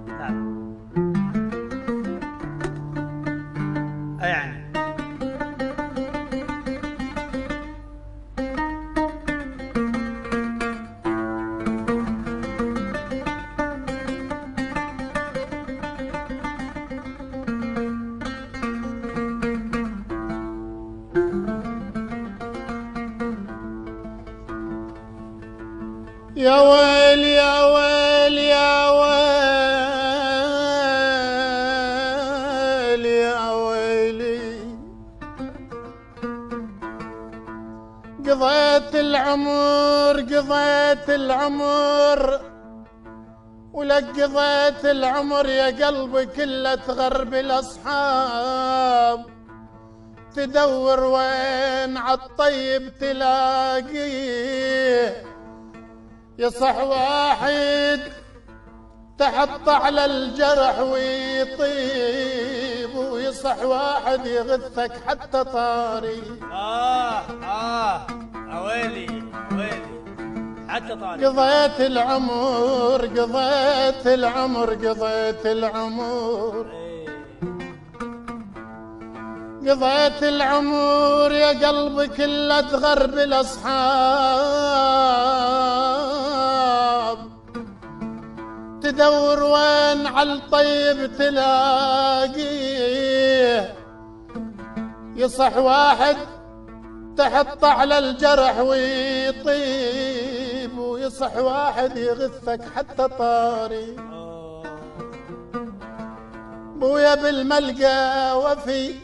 نعم. يعني يا ويل يا ويل يا ويل يا ويلي، قضيت العمر ولك قضيت العمر يا قلبي كله تغرب الأصحاب، تدور وين عالطيب تلاقيه، يصح واحد تحط على الجرح ويطيب، ويصح واحد يغثك حتى طاري. ويلي حتى طاري. قضيت العمر يا قلبي كله تغرب الأصحاب، تدور وين عالطيب تلاقيه، يصح واحد تحط على الجرح ويطيب، ويصح واحد يغثك حتى طاري. بويا بالملقى وفي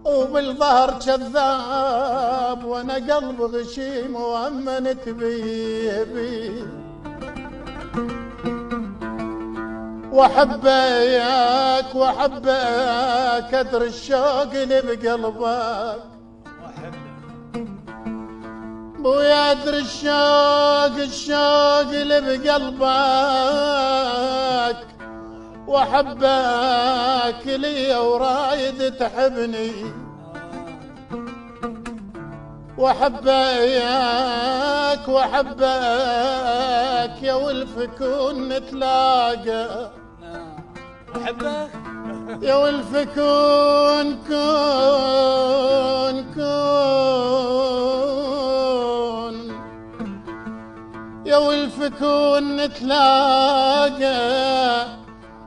وبالظهر كذاب، وانا قلب غشيم وامنت بيه، وحبيك ادري الشوق اللي بقلبك، بويا ادري الشوق اللي بقلبك، وحبك لي ورايد تحبني، وحبك يا ولف كون نتلاقى، أحبك يا ولف كون يا ولف كون نتلاقى،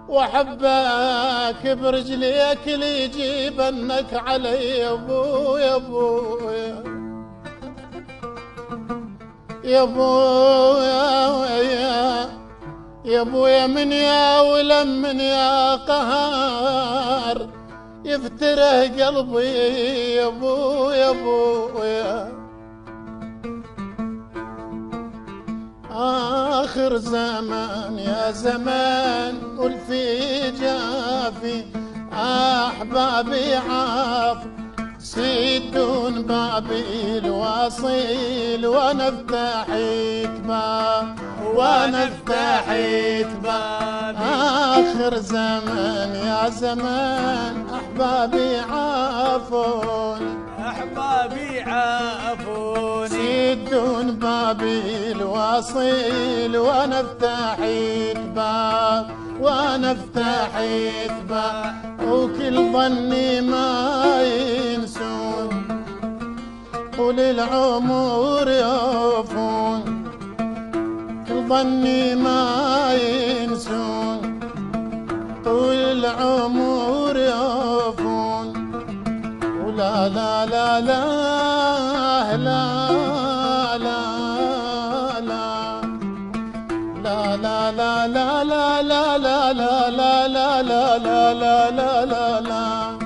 وحبك برجليك اللي يجيبنك علي يا ابويا يا ابويا من يا ولم من يا قهار، يفتره قلبي يا ابويا. آخر زمان يا زمان قل في جافي، أحبابي عاف سيدون بابي الواصيل، وانا افتحيت باب آخر زمان يا زمان أحبابي عافون، سيدون بابي الواصيل، وانا افتحيت باب وكل ظني ما ينسون، وللعمر يوفون، كل ظني ما ينسون، طول العمر يوفون، ولا لا لا لا لا لا لا لا لا لا لا لا لا لا لا لا لا لا،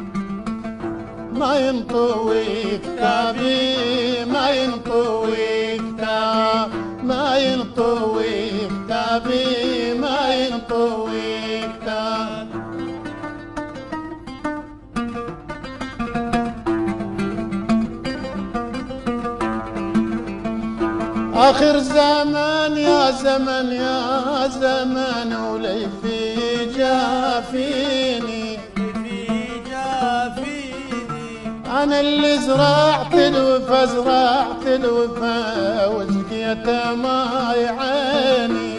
ما ينطوي كتابي، ما ينطوي كتاب. آخر زمان يا زمان ولي في جافيني، أنا اللي زرعت الوفا وسقيت ماي عيني،